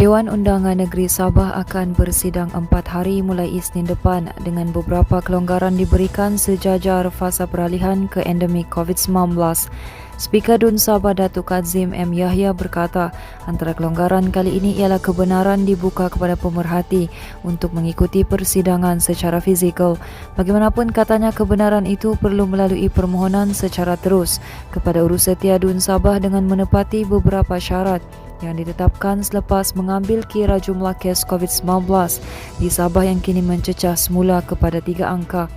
Dewan Undangan Negeri Sabah akan bersidang 4 hari mulai Isnin depan dengan beberapa kelonggaran diberikan sejajar fasa peralihan ke endemik COVID-19. Speaker DUN Sabah Datuk Kazim M. Yahya berkata, antara kelonggaran kali ini ialah kebenaran dibuka kepada pemerhati untuk mengikuti persidangan secara fizikal. Bagaimanapun katanya kebenaran itu perlu melalui permohonan secara terus kepada Urusetia DUN Sabah dengan menepati beberapa syarat yang ditetapkan selepas mengambil kira jumlah kes COVID-19 di Sabah yang kini mencecah semula kepada 3 angka.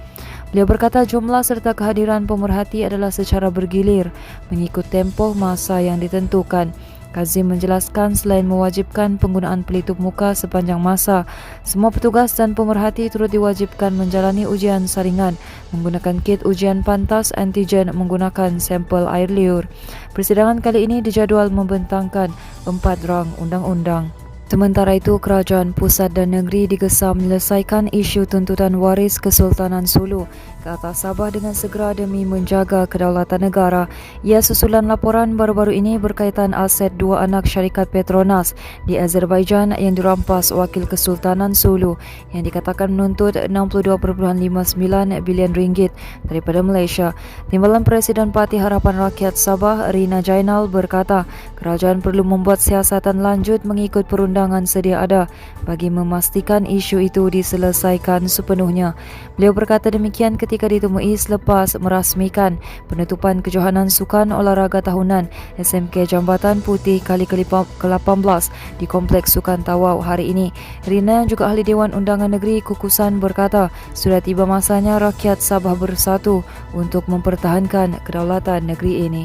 Beliau berkata jumlah serta kehadiran pemerhati adalah secara bergilir mengikut tempoh masa yang ditentukan. Kazim menjelaskan selain mewajibkan penggunaan pelitup muka sepanjang masa, semua petugas dan pemerhati turut diwajibkan menjalani ujian saringan menggunakan kit ujian pantas antigen menggunakan sampel air liur. Persidangan kali ini dijadual membentangkan 4 rang undang-undang. Sementara itu, Kerajaan Pusat dan Negeri digesa menyelesaikan isu tuntutan waris Kesultanan Sulu ke atas Sabah dengan segera demi menjaga kedaulatan negara. Ia susulan laporan baru-baru ini berkaitan aset 2 anak syarikat Petronas di Azerbaijan yang dirampas Wakil Kesultanan Sulu yang dikatakan menuntut 62.59 bilion ringgit daripada Malaysia. Timbalan Presiden Parti Harapan Rakyat Sabah, Rina Jainal berkata, kerajaan perlu membuat siasatan lanjut mengikut perundangan sedia ada bagi memastikan isu itu diselesaikan sepenuhnya. Beliau berkata demikian ketika ditemui selepas merasmikan penutupan kejohanan sukan olahraga tahunan SMK Jambatan Putih kali ke-18 di Kompleks Sukan Tawau hari ini. Rina yang juga ahli Dewan Undangan Negeri Kukusan berkata, sudah tiba masanya rakyat Sabah bersatu untuk mempertahankan kedaulatan negeri ini.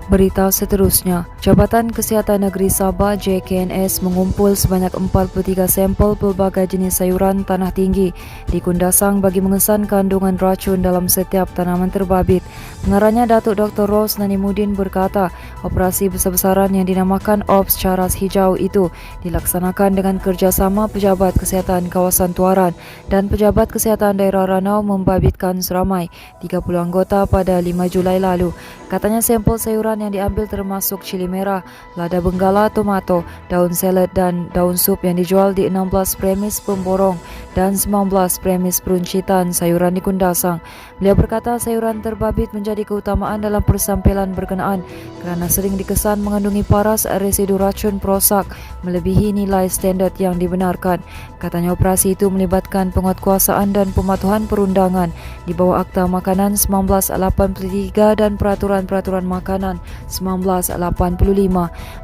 Berita seterusnya, Jabatan Kesihatan Negeri Sabah JKNS mengumpul sebanyak 43 sampel pelbagai jenis sayuran tanah tinggi di Kundasang bagi mengesan kandungan racun dalam setiap tanaman terbabit. Pengarahnya Datuk Dr. Ros Nanimudin berkata, operasi besar-besaran yang dinamakan Ops Caras Hijau itu dilaksanakan dengan kerjasama Pejabat Kesihatan Kawasan Tuaran dan Pejabat Kesihatan Daerah Ranau membabitkan seramai 30 anggota pada 5 Julai lalu. Katanya sampel sayuran yang diambil termasuk cili merah, lada benggala, tomato, daun salad dan daun sup yang dijual di 16 premis pemborong dan 19 premis peruncitan sayuran di Kundasang. Beliau berkata sayuran terbabit menjadi keutamaan dalam persampelan berkenaan kerana sering dikesan mengandungi paras residu racun perosak melebihi nilai standard yang dibenarkan. Katanya operasi itu melibatkan penguatkuasaan dan pematuhan perundangan di bawah Akta Makanan 1983 dan Peraturan-Peraturan Makanan 1985.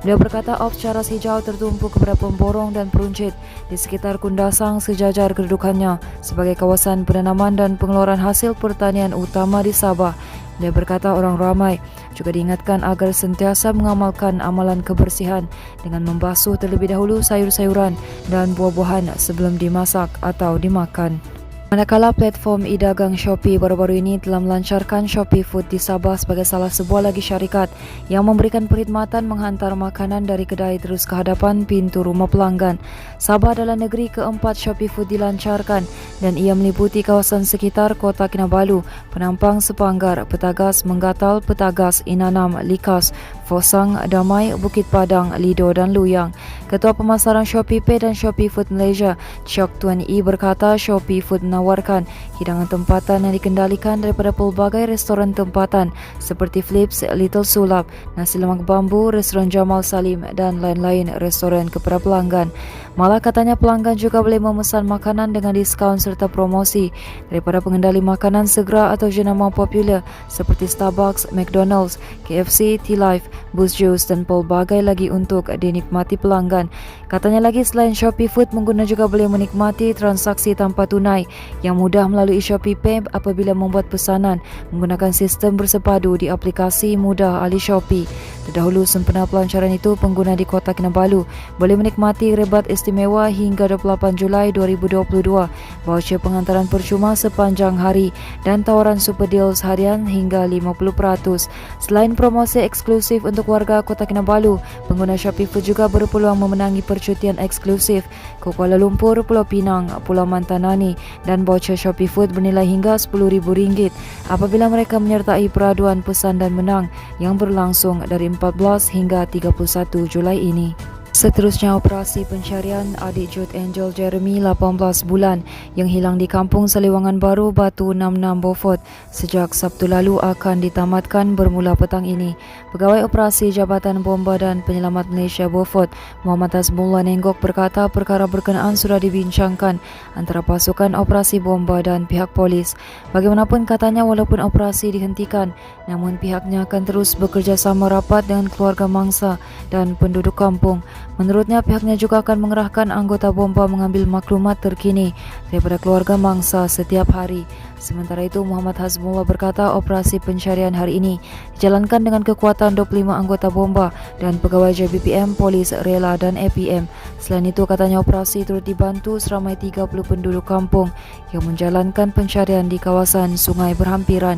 Beliau berkata Ops Caras Hijau tertumpu kepada pemborong dan peruncit di sekitar Kundasang sejajar kedudukannya sebagai kawasan penanaman dan pengeluaran hasil pertanian utama di Sabah. Dia berkata orang ramai juga diingatkan agar sentiasa mengamalkan amalan kebersihan dengan membasuh terlebih dahulu sayur-sayuran dan buah-buahan sebelum dimasak atau dimakan. Manakala platform e-dagang Shopee baru-baru ini telah melancarkan Shopee Food di Sabah sebagai salah sebuah lagi syarikat yang memberikan perkhidmatan menghantar makanan dari kedai terus ke hadapan pintu rumah pelanggan. Sabah adalah negeri keempat Shopee Food dilancarkan dan ia meliputi kawasan sekitar Kota Kinabalu, Penampang, Sepanggar, Petagas, Menggatal, Petagas, Inanam, Likas, Fosang, Damai, Bukit Padang, Lido dan Luyang. Ketua Pemasaran Shopee Pay dan Shopee Food Malaysia, Chok Tuan E berkata Shopee Food menawarkan hidangan tempatan yang dikendalikan daripada pelbagai restoran tempatan seperti Flips, Little Sulap, Nasi Lemak Bambu, Restoran Jamal Salim dan lain-lain restoran kepada pelanggan. Malah katanya pelanggan juga boleh memesan makanan dengan diskaun serta promosi daripada pengendali makanan segera atau jenama popular seperti Starbucks, McDonald's, KFC, T-Life, Boost Juice dan pelbagai lagi untuk dinikmati pelanggan. Katanya lagi selain Shopee Food, pengguna juga boleh menikmati transaksi tanpa tunai yang mudah melalui Shopee Pay apabila membuat pesanan menggunakan sistem bersepadu di aplikasi mudah Ali Shopee. Terdahulu sempena pelancaran itu, pengguna di Kota Kinabalu boleh menikmati rebat istimewa hingga 28 Julai 2022, voucher penghantaran percuma sepanjang hari dan tawaran super deals harian hingga 50%. Selain promosi eksklusif untuk warga Kota Kinabalu, pengguna Shopee Food juga berpeluang memenangi percutian eksklusif ke Kuala Lumpur, Pulau Pinang, Pulau Mantanani dan voucher Shopee Food bernilai hingga RM10,000 apabila mereka menyertai peraduan pesan dan menang yang berlangsung dari 14 hingga 31 Julai ini. Seterusnya, operasi pencarian adik Jude Angel Jeremy 18 bulan yang hilang di Kampung Seliwangan Baru, Batu 66 Beaufort sejak Sabtu lalu akan ditamatkan bermula petang ini. Pegawai Operasi Jabatan Bomba dan Penyelamat Malaysia Beaufort, Muhammad Hasbullah Nenggok berkata perkara berkenaan sudah dibincangkan antara pasukan operasi bomba dan pihak polis. Bagaimanapun katanya, walaupun operasi dihentikan, namun pihaknya akan terus bekerjasama rapat dengan keluarga mangsa dan penduduk kampung. Menurutnya, pihaknya juga akan mengerahkan anggota bomba mengambil maklumat terkini daripada keluarga mangsa setiap hari. Sementara itu, Muhammad Hasbullah berkata operasi pencarian hari ini dijalankan dengan kekuatan 25 anggota bomba dan pegawai JBPM, polis, rela dan APM. Selain itu, katanya operasi turut dibantu seramai 30 penduduk kampung yang menjalankan pencarian di kawasan sungai berhampiran.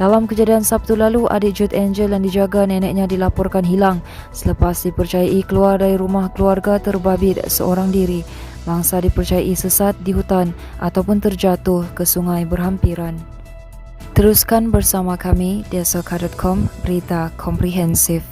Dalam kejadian Sabtu lalu, adik Jude Angel yang dijaga neneknya dilaporkan hilang selepas dipercayai keluar dari rumah keluarga terbabit seorang diri. Mangsa dipercayai sesat di hutan ataupun terjatuh ke sungai berhampiran. Teruskan bersama kami di Asoka.com, berita komprehensif.